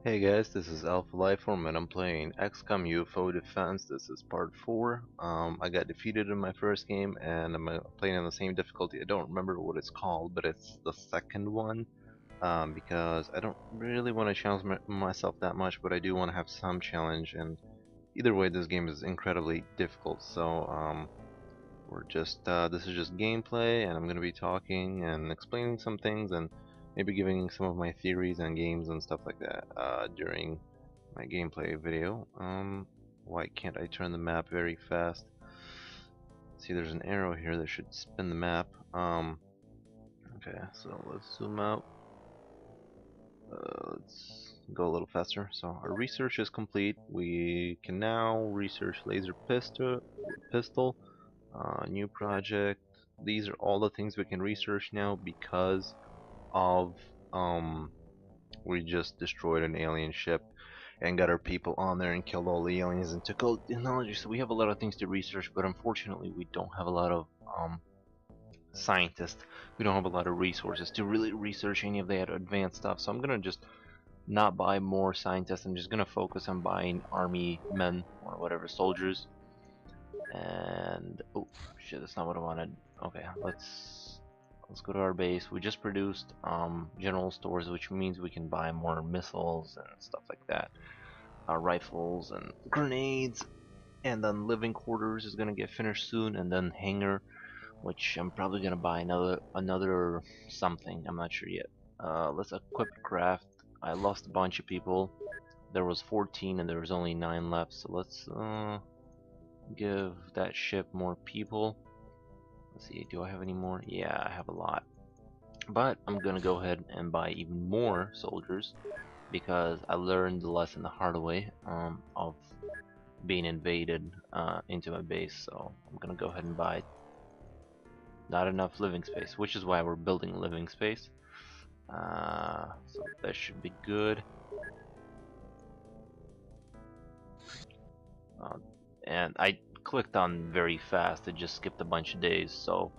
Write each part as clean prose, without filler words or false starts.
Hey guys, this is Alpha Lifeform and I'm playing XCOM Ufo Defense. This is part 4. I got defeated in my first game and I'm playing on the same difficulty. I don't remember what it's called, but it's the second one. Because I don't really want to challenge myself that much, but I do want to have some challenge, and either way this game is incredibly difficult. So this is just gameplay, and I'm going to be talking and explaining some things and maybe giving some of my theories on games and stuff like that during my gameplay video. Why can't I turn the map very fast? See, there's an arrow here that should spin the map. Okay, so let's zoom out. Let's go a little faster. So our research is complete. We can now research laser pistol, new project. These are all the things we can research now because of we just destroyed an alien ship and got our people on there and killed all the aliens and took all the technology. So we have a lot of things to research, but unfortunately we don't have a lot of scientists. We don't have a lot of resources to really research any of that advanced stuff. So I'm gonna just not buy more scientists. I'm just gonna focus on buying army men or whatever, soldiers. And oh shit, that's not what I wanted. Okay, let's go to our base. We just produced general stores, which means we can buy more missiles and stuff like that, rifles and grenades. And then living quarters is gonna get finished soon, and then hangar, which I'm probably gonna buy another something. I'm not sure yet. Let's equip craft. I lost a bunch of people. There was 14 and there was only 9 left. So let's give that ship more people. Let's see, do I have any more? Yeah, I have a lot. But I'm gonna go ahead and buy even more soldiers because I learned the lesson the hard way of being invaded into my base. So I'm gonna go ahead and buy not enough living space, which is why we're building living space. So that should be good. Uh, and I clicked on very fast. It just skipped a bunch of days. So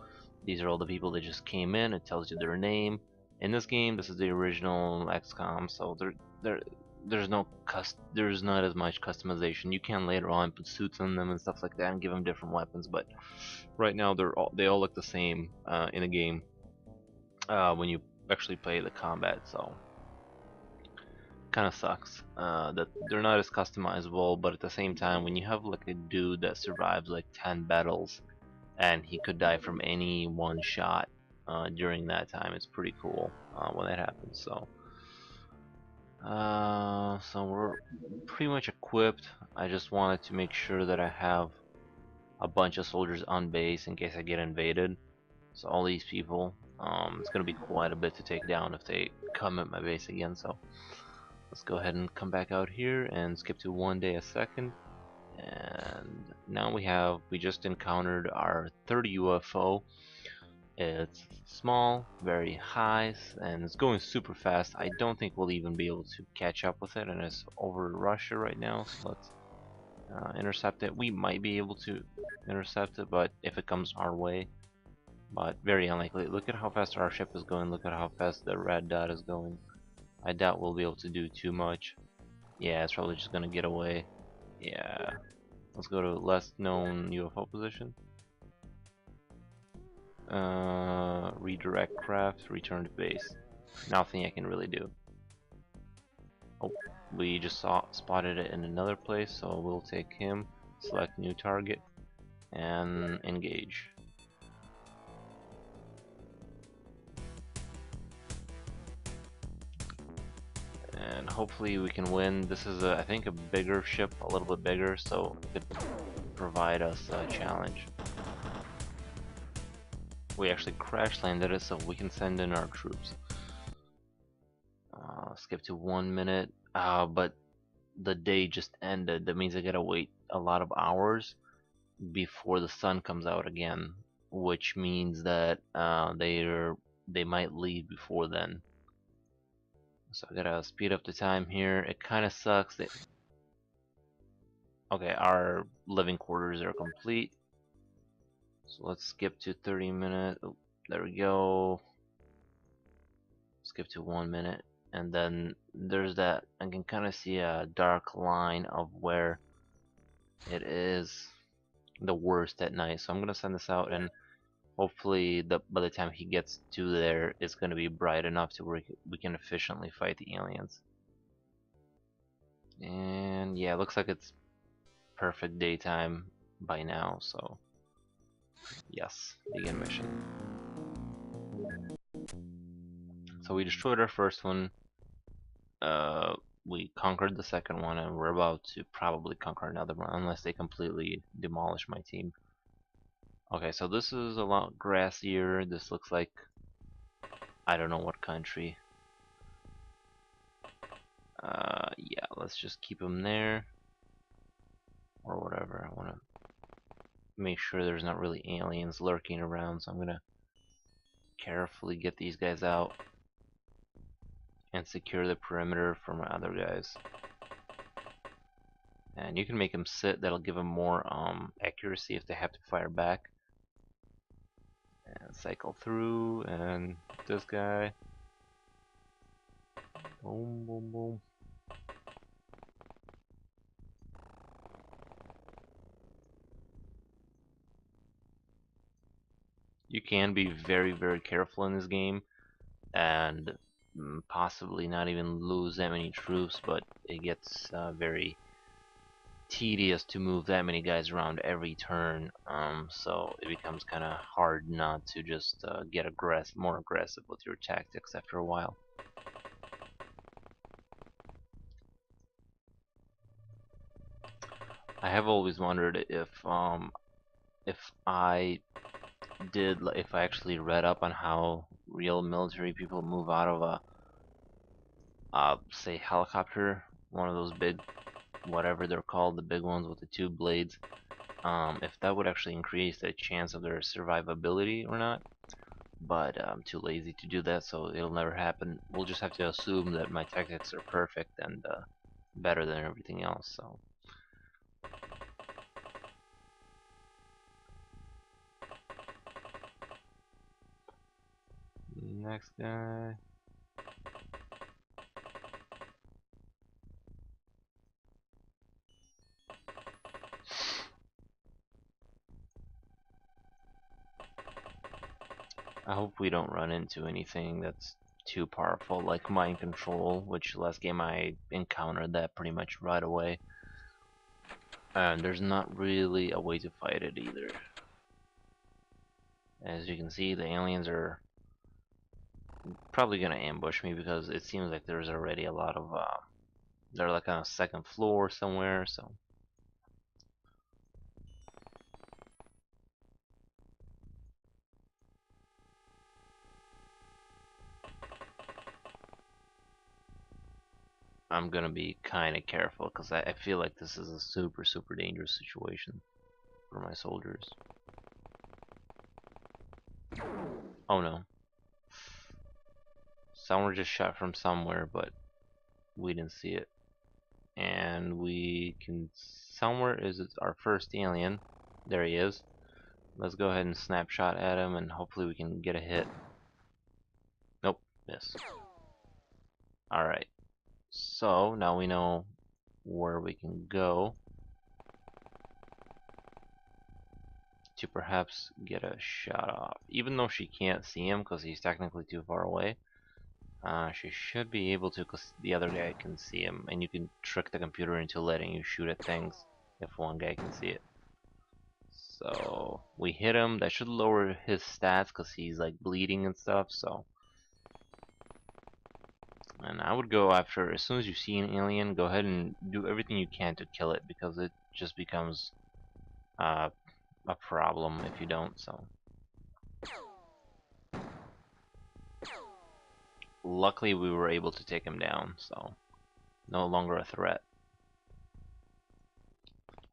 these are all the people that just came in. It tells you their name. In this game, this is the original XCOM, so there's not as much customization. You can later on put suits on them and stuff like that and give them different weapons, but right now they all look the same in the game when you actually play the combat. So kind of sucks that they're not as customizable, but at the same time, when you have like a dude that survives like 10 battles and he could die from any one shot during that time, it's pretty cool when that happens. So we're pretty much equipped. I just wanted to make sure that I have a bunch of soldiers on base in case I get invaded. So all these people, it's gonna be quite a bit to take down if they come at my base again. So let's go ahead and come back out here and skip to 1 day a second. And now we just encountered our third UFO. It's small, very high, and it's going super fast. I don't think we'll even be able to catch up with it, and it's over Russia right now. So let's intercept it. We might be able to intercept it, but if it comes our way, but very unlikely. Look at how fast our ship is going. Look at how fast the red dot is going. I doubt we'll be able to do too much. Yeah, it's probably just gonna get away. Yeah. Let's go to less known UFO position. Redirect craft, return to base. Nothing I can really do. Oh, we just spotted it in another place, so we'll take him, select new target, and engage. And hopefully we can win. This is, I think, a bigger ship, a little bit bigger, so it could provide us a challenge. We actually crash landed it, so we can send in our troops. Skip to 1 minute, but the day just ended. That means I gotta wait a lot of hours before the sun comes out again, which means that they might leave before then. So I gotta speed up the time here. It kind of sucks that. Okay, our living quarters are complete. So let's skip to 30 minutes. Oh, there we go. Skip to 1 minute. and then there's that. I can kind of see a dark line of where it is the worst at night. So I'm gonna send this out, and hopefully by the time he gets to there, it's gonna be bright enough to where we can efficiently fight the aliens. And yeah, it looks like it's perfect daytime by now, so yes, begin mission. So we destroyed our first one, we conquered the second one, and we're about to probably conquer another one unless they completely demolish my team. Okay, so this is a lot grassier. This looks like I don't know what country. Yeah, let's just keep them there or whatever. I want to make sure there's not really aliens lurking around, so I'm gonna carefully get these guys out and secure the perimeter for my other guys. And you can make them sit, that'll give them more accuracy if they have to fire back. And cycle through, and this guy. Boom, boom, boom. You can be very, very careful in this game and possibly not even lose that many troops, but it gets very tedious to move that many guys around every turn, so it becomes kind of hard not to just get more aggressive with your tactics after a while. I have always wondered if I actually read up on how real military people move out of a say helicopter, one of those big, whatever they're called, the big ones with the two blades, if that would actually increase the chance of their survivability or not. But I'm too lazy to do that, so it'll never happen. We'll just have to assume that my tactics are perfect and better than everything else. So next guy. I hope we don't run into anything that's too powerful, like mind control, which last game I encountered that pretty much right away. And there's not really a way to fight it either. As you can see, the aliens are probably gonna ambush me because it seems like there's already a lot of they're like on a second floor somewhere, so I'm gonna be kind of careful because I feel like this is a super dangerous situation for my soldiers. Oh no. Someone just shot from somewhere, but we didn't see it. And we can... somewhere is our first alien. There he is. Let's go ahead and snapshot at him and hopefully we can get a hit. Nope, miss. Alright. So, now we know where we can go to perhaps get a shot off. Even though she can't see him because he's technically too far away, she should be able to because the other guy can see him, and you can trick the computer into letting you shoot at things if one guy can see it. So we hit him. That should lower his stats because he's like bleeding and stuff. So, and I would go after, as soon as you see an alien, go ahead and do everything you can to kill it because it just becomes a problem if you don't. So luckily we were able to take him down, so no longer a threat.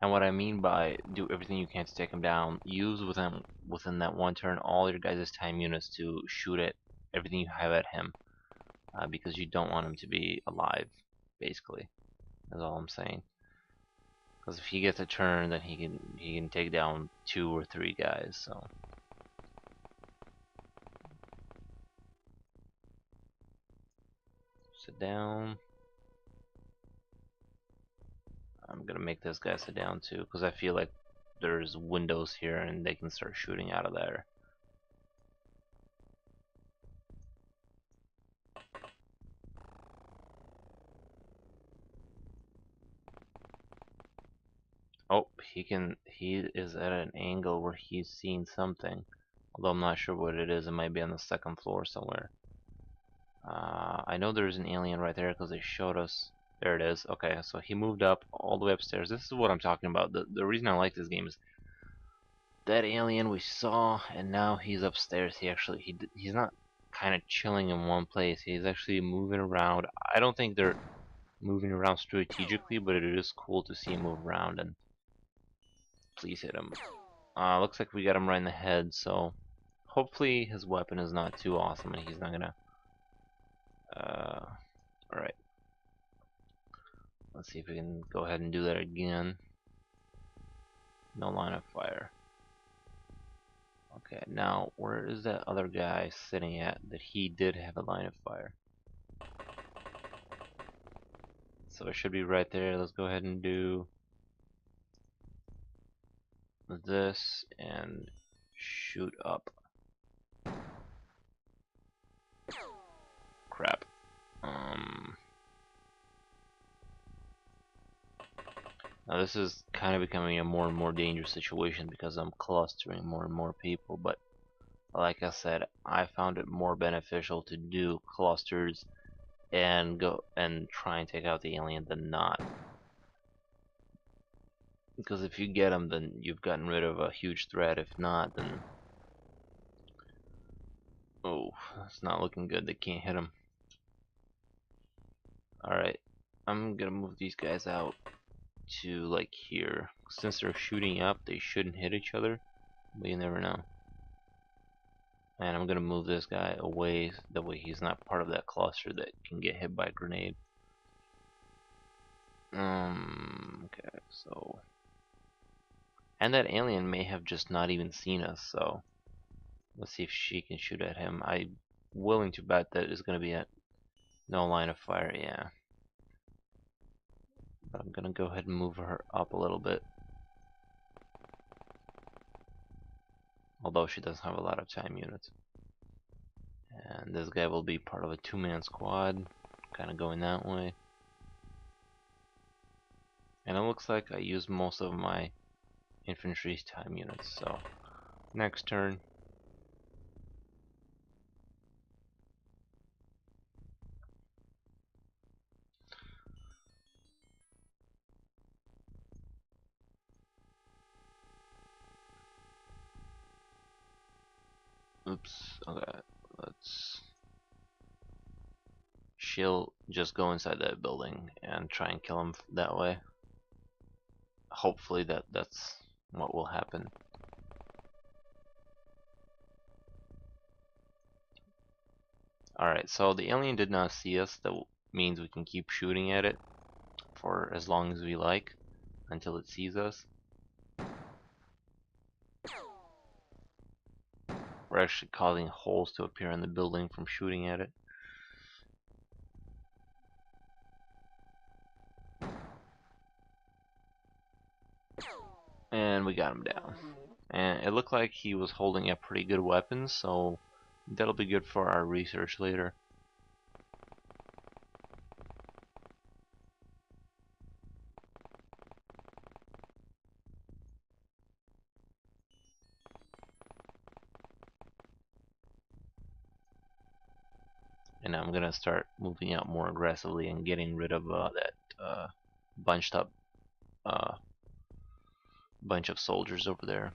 And what I mean by do everything you can to take him down, use within that one turn all your guys' time units to shoot at everything you have at him, because you don't want him to be alive, basically. That's all I'm saying. Because if he gets a turn, then he can take down 2 or 3 guys. Sit down. I'm gonna make this guy sit down too, because I feel like there's windows here and they can start shooting out of there. Oh, he is at an angle where he's seeing something. Although I'm not sure what it is. It might be on the second floor somewhere. I know there's an alien right there because they showed us. There it is. Okay, so he moved up all the way upstairs. This is what I'm talking about. The reason I like this game is that alien we saw, and now he's upstairs. He's not kind of chilling in one place. He's actually moving around. I don't think they're moving around strategically, but it is cool to see him move around. And please hit him. Looks like we got him right in the head. So hopefully his weapon is not too awesome, and he's not gonna. All right. Let's see if we can go ahead and do that again. No line of fire. Okay, now where is that other guy sitting at that he did have a line of fire? So it should be right there. Let's go ahead and do this and shoot up. Crap. Now this is kind of becoming a more and more dangerous situation because I'm clustering more and more people, but like I said, I found it more beneficial to do clusters and go and try and take out the alien than not. Because if you get him, then you've gotten rid of a huge threat. If not, then oh, it's not looking good. They can't hit him. Alright, I'm gonna move these guys out to like here. Since they're shooting up, they shouldn't hit each other, but you never know. And I'm gonna move this guy away, that way he's not part of that cluster that can get hit by a grenade. Okay, so... And that alien may have just not even seen us, so... Let's see if she can shoot at him. I'm willing to bet that it's gonna be at no line of fire, yeah. But I'm gonna go ahead and move her up a little bit. Although she doesn't have a lot of time units. And this guy will be part of a two-man squad, kind of going that way. And it looks like I used most of my infantry's time units, so next turn. Oops, okay, let's... She'll just go inside that building and try and kill him that way. Hopefully that's what will happen. Alright, so the alien did not see us. That means we can keep shooting at it for as long as we like until it sees us. We're actually causing holes to appear in the building from shooting at it. And we got him down. And it looked like he was holding a pretty good weapon, so that'll be good for our research later. And I'm gonna start moving out more aggressively and getting rid of that bunched up bunch of soldiers over there.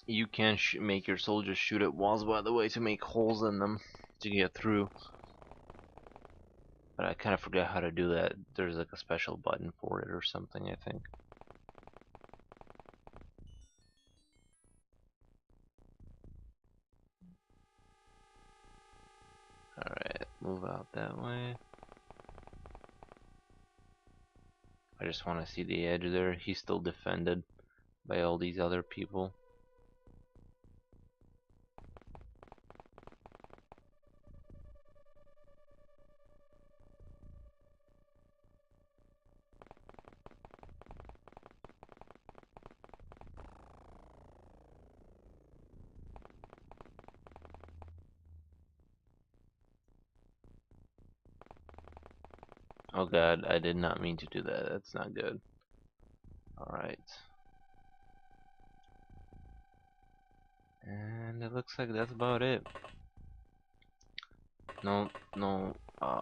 You can make your soldiers shoot at walls, by the way, to make holes in them to get through. But I kind of forgot how to do that. There's like a special button for it or something, I think. Alright, move out that way. I just want to see the edge there. He's still defended by all these other people. Oh god, I did not mean to do that. That's not good. Alright. And it looks like that's about it. No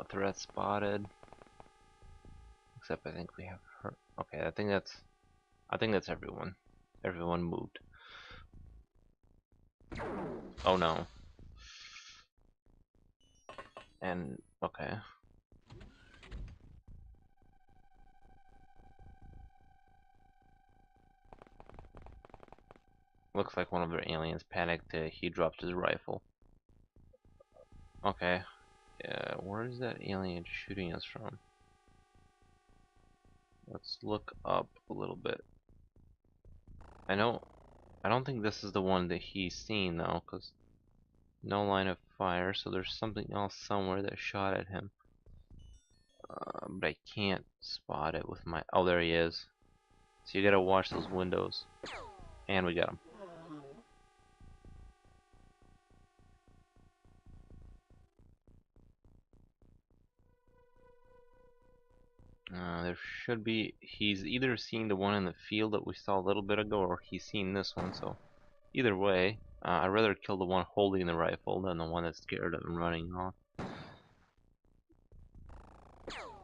threat spotted. Except I think we have her. Okay, I think that's everyone. Everyone moved. Oh no. And okay. Looks like one of their aliens panicked. He dropped his rifle. Okay. Yeah, where is that alien shooting us from? Let's look up a little bit. I don't think this is the one that he's seen though, cause no line of fire. So there's something else somewhere that shot at him. But I can't spot it with my. Oh, there he is. So you gotta watch those windows. And we got him. There should be. He's either seeing the one in the field that we saw a little bit ago, or he's seen this one. So either way, I'd rather kill the one holding the rifle than the one that's scared and running off.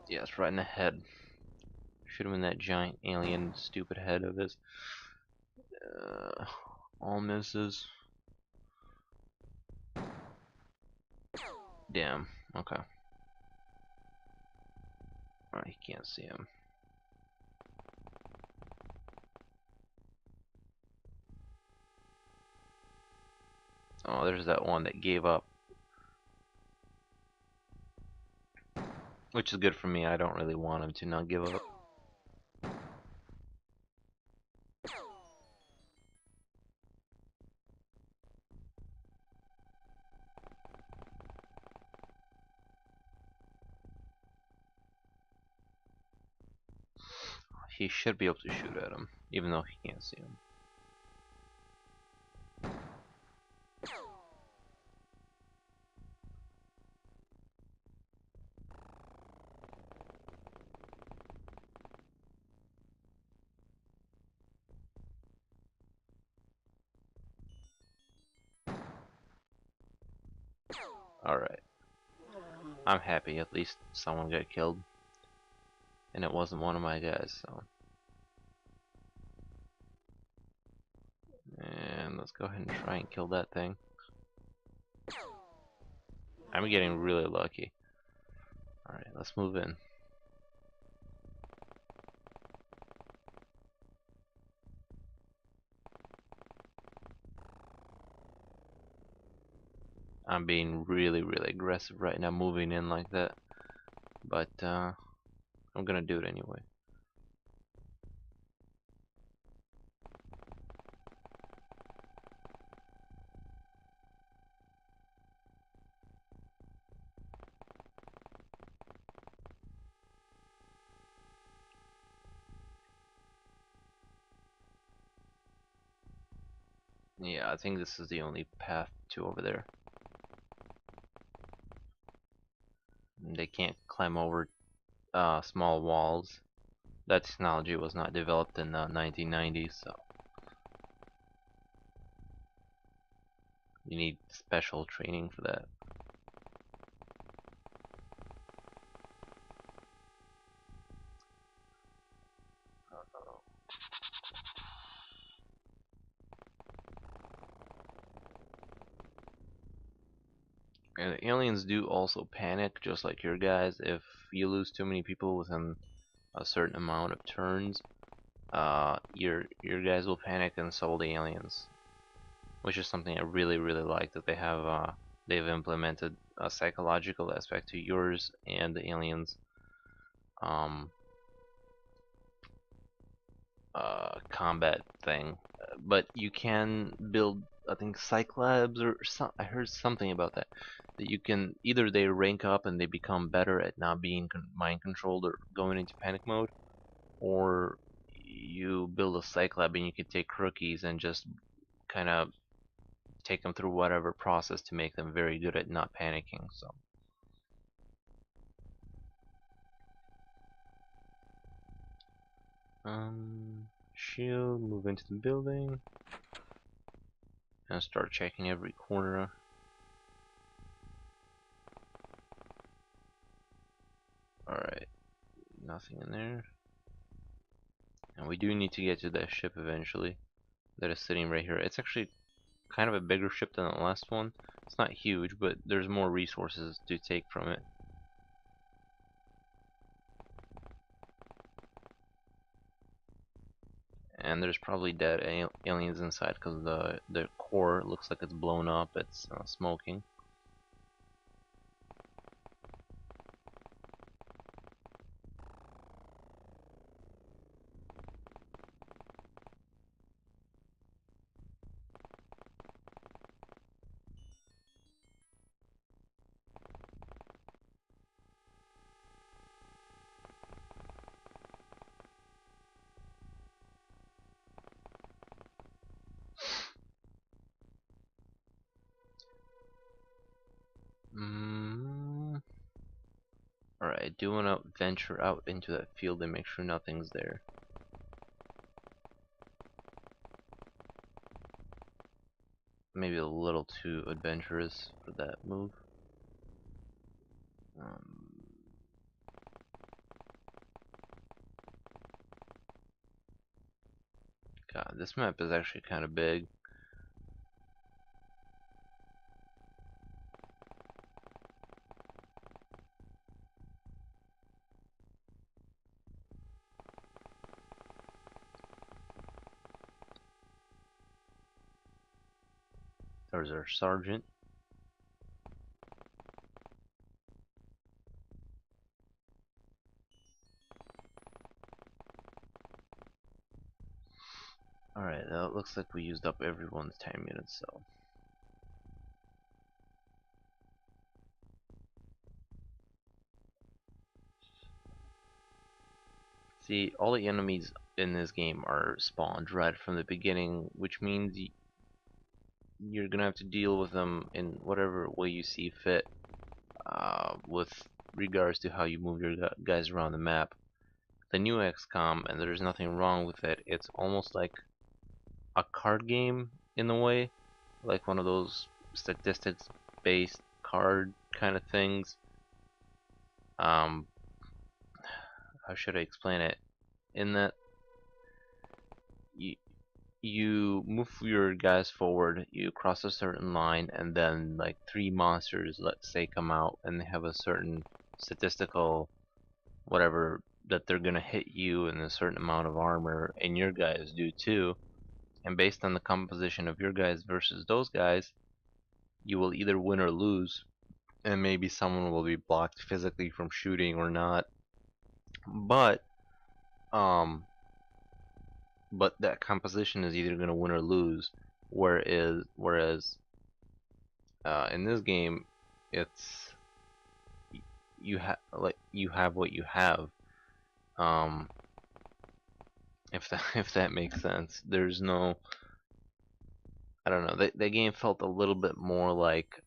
Yes, right in the head. Should have been that giant alien stupid head of his. All misses. Damn. Okay. Alright, he can't see him. Oh, there's that one that gave up. Which is good for me. I don't really want him to not give up. He should be able to shoot at him, even though he can't see him. Alright. I'm happy at least someone got killed. And it wasn't one of my guys, so. And let's go ahead and try and kill that thing. I'm getting really lucky. Alright, let's move in. I'm being really aggressive right now, moving in like that. But, I'm gonna do it anyway. Yeah, I think this is the only path to over there. They can't climb over small walls. That technology was not developed in the 1990s, so you need special training for that. And the aliens do also panic, just like your guys. If you lose too many people within a certain amount of turns, your guys will panic, and so will the aliens. Which is something I really like that they've implemented a psychological aspect to yours and the aliens combat thing. But you can build, I think, Cyclabs or some. I heard something about that. That you can either they rank up and they become better at not being mind controlled or going into panic mode, or you build a Cyclab and you can take rookies and just kind of take them through whatever process to make them very good at not panicking. So Shield, move into the building, and start checking every corner. Alright, nothing in there. And we do need to get to that ship eventually that is sitting right here. It's actually kind of a bigger ship than the last one. It's not huge, but there's more resources to take from it. And there's probably dead aliens inside because the core looks like it's blown up. It's smoking. Alright, I do want to venture out into that field and make sure nothing's there. Maybe a little too adventurous for that move. God, this map is actually kind of big. There's our sergeant. Alright, that looks like we used up everyone's time units, so. See, all the enemies in this game are spawned right from the beginning, which means you're gonna have to deal with them in whatever way you see fit, with regards to how you move your guys around the map. The new XCOM, and there's nothing wrong with it, it's almost like a card game in a way, like one of those statistics based card kind of things. How should I explain it? In that you move your guys forward, you cross a certain line, and then like 3 monsters, let's say, come out and they have a certain statistical whatever that they're gonna hit you in a certain amount of armor, and your guys do too. And based on the composition of your guys versus those guys, you will either win or lose, and maybe someone will be blocked physically from shooting or not. But um but that composition is either gonna win or lose. Whereas in this game, it's you have what you have. Um, if that if that makes sense. There's no, I don't know. The game felt a little bit more like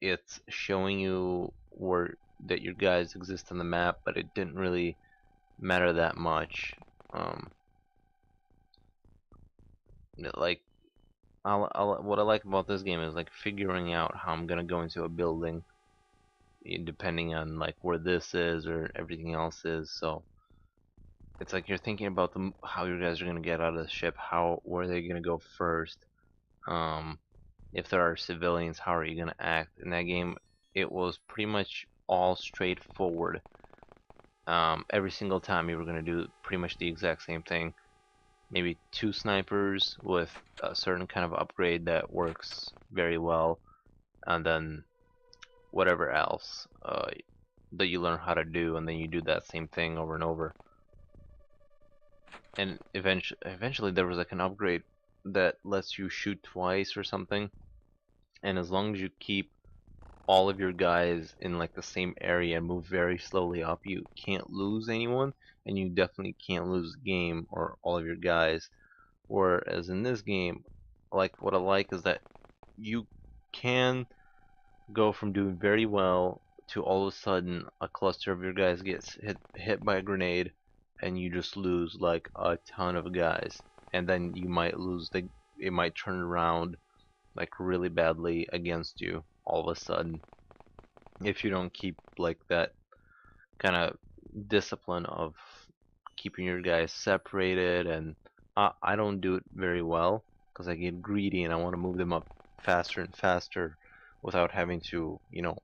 it's showing you where that your guys exist on the map, but it didn't really matter that much. Um, like what I like about this game is like figuring out how I'm gonna go into a building, depending on like where this is or everything else is. So it's like you're thinking about how you guys are gonna get out of the ship, where are they gonna go first. Um, if there are civilians, how are you gonna act? In that game, it was pretty much all straightforward. Every single time you were gonna do pretty much the exact same thing. Maybe 2 snipers with a certain kind of upgrade that works very well, and then whatever else that you learn how to do, and then you do that same thing over and over. And eventually there was like an upgrade that lets you shoot twice or something, and as long as you keep all of your guys in like the same area and move very slowly up, you can't lose anyone, and you definitely can't lose the game or all of your guys. Whereas in this game, like what I like is that you can go from doing very well to all of a sudden a cluster of your guys gets hit by a grenade, and you just lose like a ton of guys, and then you might lose it might turn around like really badly against you all of a sudden if you don't keep like that kind of discipline of keeping your guys separated. And I don't do it very well because I get greedy and I want to move them up faster and faster without having to, you know,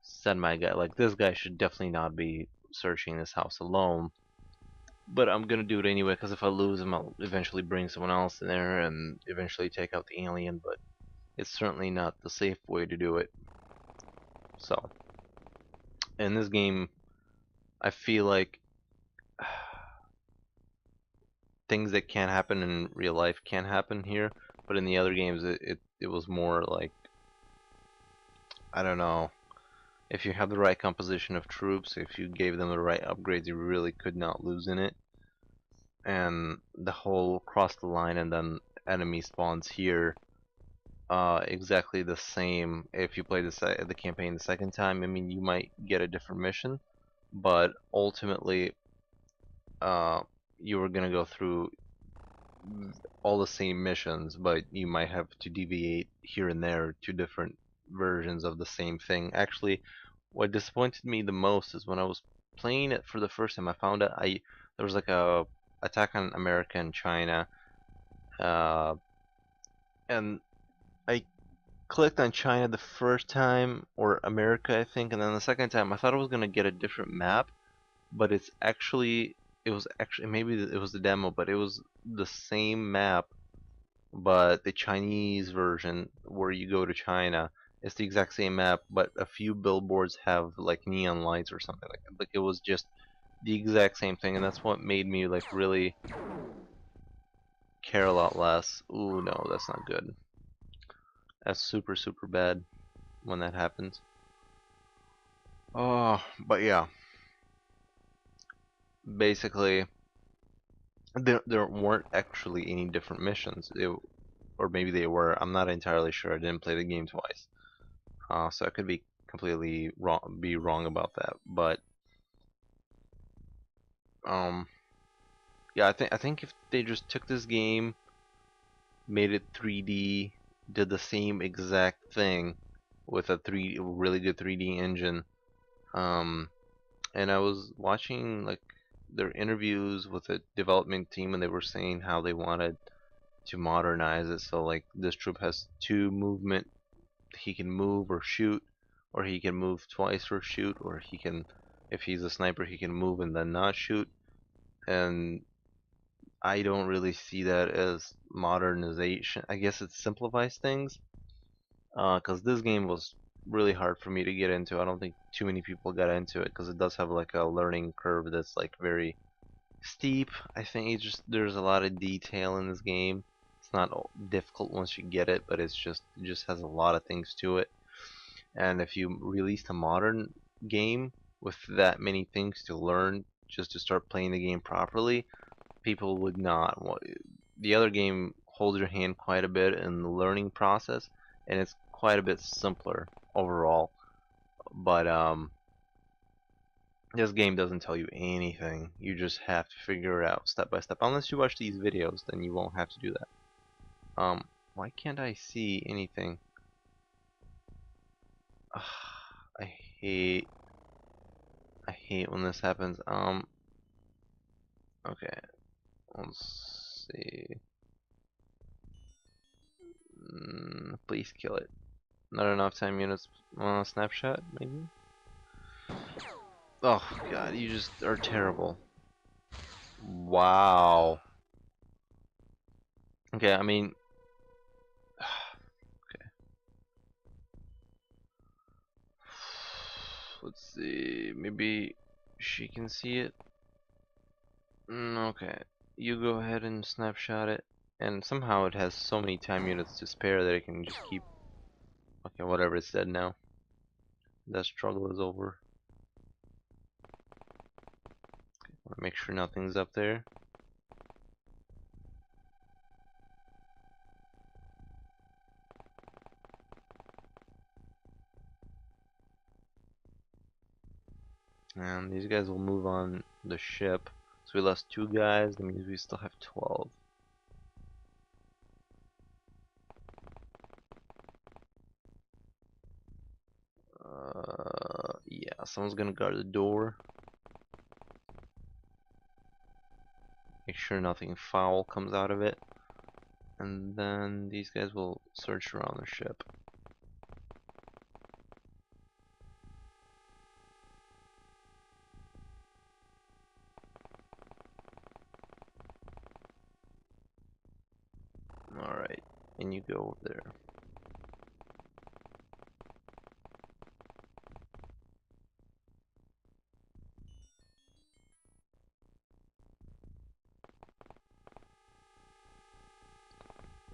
send my guy. Like, this guy should definitely not be searching this house alone, but I'm gonna do it anyway because if I lose him, I'll eventually bring someone else in there and eventually take out the alien. But it's certainly not the safe way to do it. So in this game, I feel like things that can't happen in real life can happen here, but in the other games it was more like, I don't know, if you have the right composition of troops, if you gave them the right upgrades, you really could not lose in it. And the whole cross the line and then enemy spawns here, exactly the same. If you play the campaign the second time, I mean, you might get a different mission, but ultimately you were gonna go through all the same missions, but you might have to deviate here and there to different versions of the same thing. Actually, what disappointed me the most is when I was playing it for the first time, I found out there was like a attack on America and China, uh, and I clicked on China the first time, or America I think, and then the second time I thought I was gonna get a different map, but it was actually, maybe it was the demo, but it was the same map, but the Chinese version where you go to China. It's the exact same map, but a few billboards have like neon lights or something like that. Like, it was just the exact same thing, and that's what made me like really care a lot less. Ooh, no, that's not good. That's super, super bad when that happens. Oh, but yeah, basically, there weren't actually any different missions. Or maybe they were. I'm not entirely sure. I didn't play the game twice, so I could be completely wrong about that. But um, yeah, I think if they just took this game, made it 3D, did the same exact thing with a really good 3D engine, um, and I was watching like their interviews with the development team, and they were saying how they wanted to modernize it. So like, this troop has two movement. He can move or shoot, or he can move twice or shoot, or he can, if he's a sniper, he can move and then not shoot. And I don't really see that as modernization. I guess it simplifies things, because this game was really hard for me to get into. I don't think too many people got into it because it does have like a learning curve that's like very steep. I think there's a lot of detail in this game. It's not difficult once you get it, but it just has a lot of things to it. And if you released a modern game with that many things to learn just to start playing the game properly, people would not want. The other game holds your hand quite a bit in the learning process, and it's quite a bit simpler overall. But this game doesn't tell you anything. You just have to figure it out step by step. Unless you watch these videos, then you won't have to do that. Why can't I see anything? Ugh, I hate I hate when this happens. Okay, let's see. Please kill it. Not enough time units. Snapshot, maybe? Oh god, you just are terrible. Wow. Okay, I mean, okay. Let's see. Maybe she can see it. Okay. You go ahead and snapshot it. And somehow it has so many time units to spare that it can just keep. Okay, whatever, it's dead now. That struggle is over. Wanna make sure nothing's up there. And these guys will move on the ship. So we lost 2 guys, that means we still have 12. Yeah, someone's gonna guard the door. Make sure nothing foul comes out of it. And then these guys will search around the ship. Alright, and you go over there.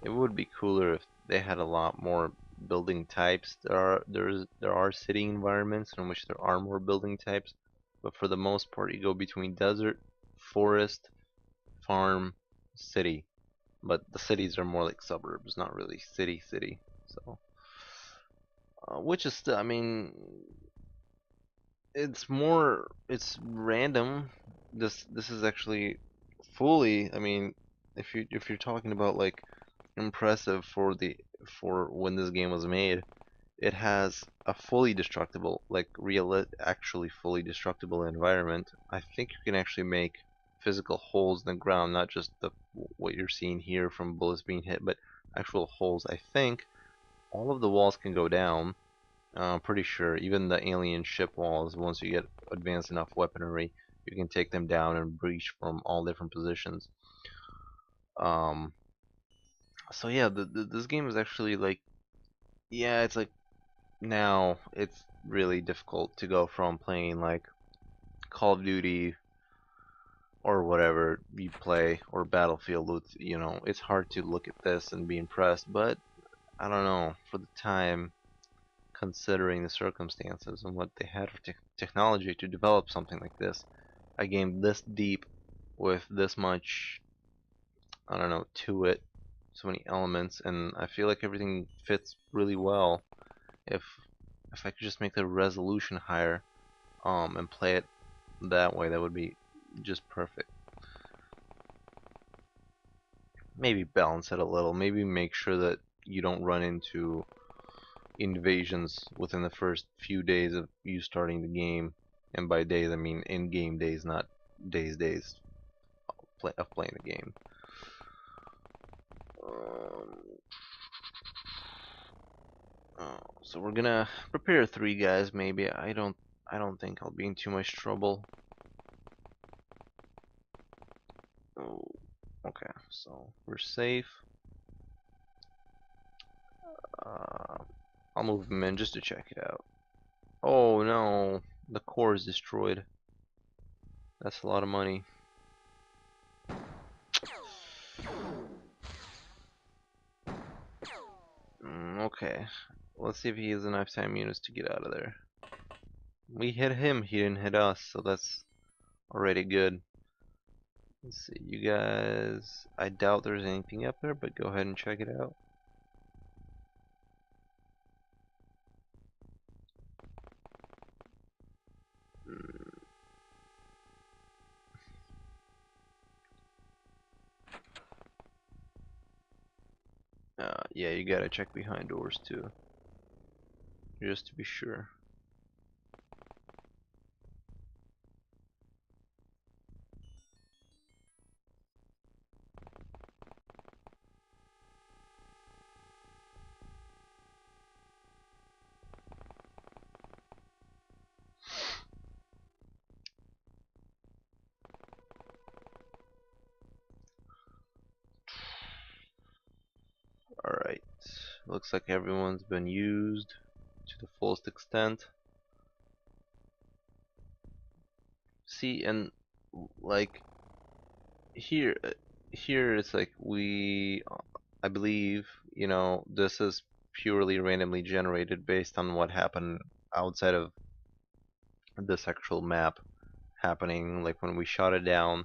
It would be cooler if they had a lot more building types. There are city environments in which there are more building types, but for the most part you go between desert, forest, farm, city. But the cities are more like suburbs, not really city. So, which is still, I mean, it's random. This is actually fully, I meal, if you're talking about like impressive for when this game was made, it has a fully destructible, like real actually fully destructible environment. I think you can actually make physical holes in the ground, not just the what you're seeing here from bullets being hit, but actual holes. I think all of the walls can go down. I'm pretty sure even the alien ship walls, once you get advanced enough weaponry, you can take them down and breach from all different positions. Um, so yeah, this game is actually like, yeah, it's like now it's really difficult to go from playing like Call of Duty or whatever you play or Battlefield with, it's hard to look at this and be impressed, but I don't know, for the time, considering the circumstances and what they had for technology to develop something like this, a game this deep with this much, I don't know, to it, so many elements, and I feel like everything fits really well. If if I could just make the resolution higher, and play it that way, that would be just perfect. Maybe balance it a little. Maybe make sure that you don't run into invasions within the first few days of you starting the game. And by days, I mean in-game days, not days of playing the game. Um, so we're gonna prepare 3 guys. Maybe I don't think I'll be in too much trouble. Oh, okay, so we're safe. Uh, I'll move them in just to check it out. Oh no, the core is destroyed. That's a lot of money. Okay, let's see if he has enough time units to get out of there. We hit him, he didn't hit us, so that's already good. Let's see, you guys, I doubt there's anything up there, but go ahead and check it out. Yeah, you gotta check behind doors too, just to be sure. Alright, looks like everyone's been used to the fullest extent. See, and like here, here it's like I believe, this is purely randomly generated based on what happened outside of this actual map happening. Like when we shot it down,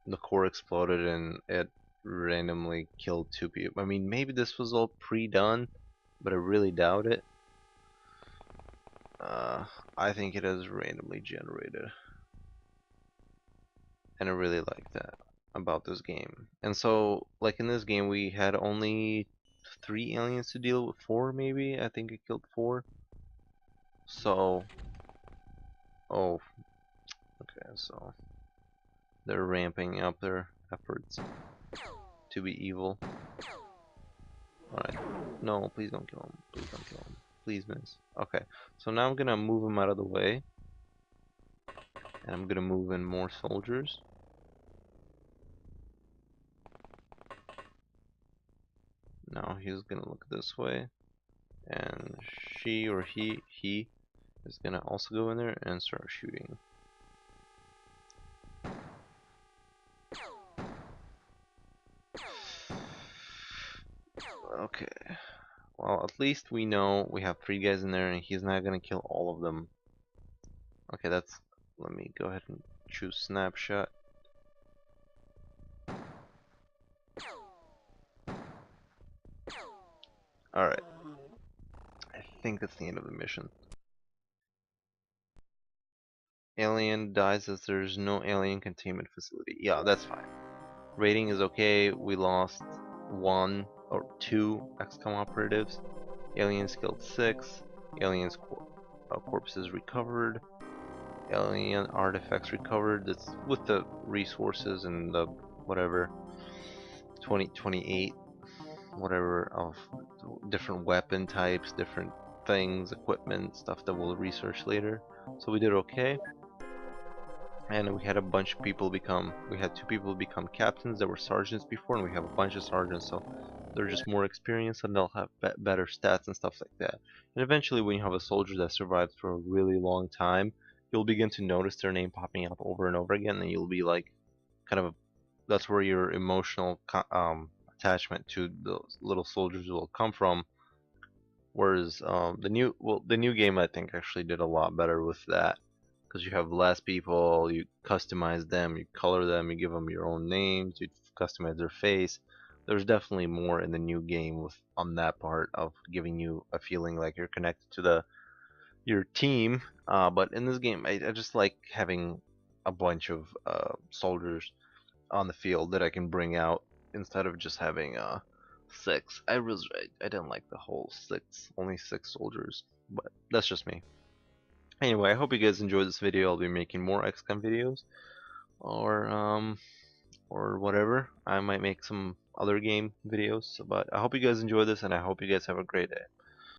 the core exploded and it randomly killed 2 people. I mean, maybe this was all pre-done, but I really doubt it. I think it is randomly generated. and I really like that about this game. And so, like in this game, we had only 3 aliens to deal with, 4 maybe. I think I killed 4. So, oh, okay, so they're ramping up their efforts to be evil. Alright, no, please don't kill him. Please don't kill him. Please miss. Okay, so now I'm gonna move him out of the way, and I'm gonna move in more soldiers. Now he's gonna look this way, and she or he is gonna also go in there and start shooting. Okay, well, at least we know we have 3 guys in there and he's not gonna kill all of them. Okay, that's, let me go ahead and choose snapshot. Alright, I think that's the end of the mission. Alien dies as there's no alien containment facility. Yeah, that's fine. Rating is okay. We lost 1 or 2 XCOM operatives. Aliens killed 6. Aliens corpses recovered. Alien artifacts recovered. That's with the resources and the whatever 28 whatever of different weapon types, different things, equipment, stuff that we'll research later. So we did okay. And we had a bunch of people become, we had 2 people become captains that were sergeants before, and we have a bunch of sergeants, so they're just more experienced and they'll have better stats and stuff like that. And eventually when you have a soldier that survived for a really long time, you'll begin to notice their name popping up over and over again, and you'll be like, kind of, that's where your emotional attachment to those little soldiers will come from. Whereas the new game I think actually did a lot better with that, because you have less people, you customize them, you color them, you give them your own names, you customize their face. There's definitely more in the new game with on that part of giving you a feeling like you're connected to your team. But in this game, I just like having a bunch of soldiers on the field that I can bring out instead of just having 6. I didn't like the whole 6, only 6 soldiers, but that's just me. Anyway, I hope you guys enjoyed this video. I'll be making more XCOM videos, or whatever. I might make some other game videos, but I hope you guys enjoy this, and I hope you guys have a great day.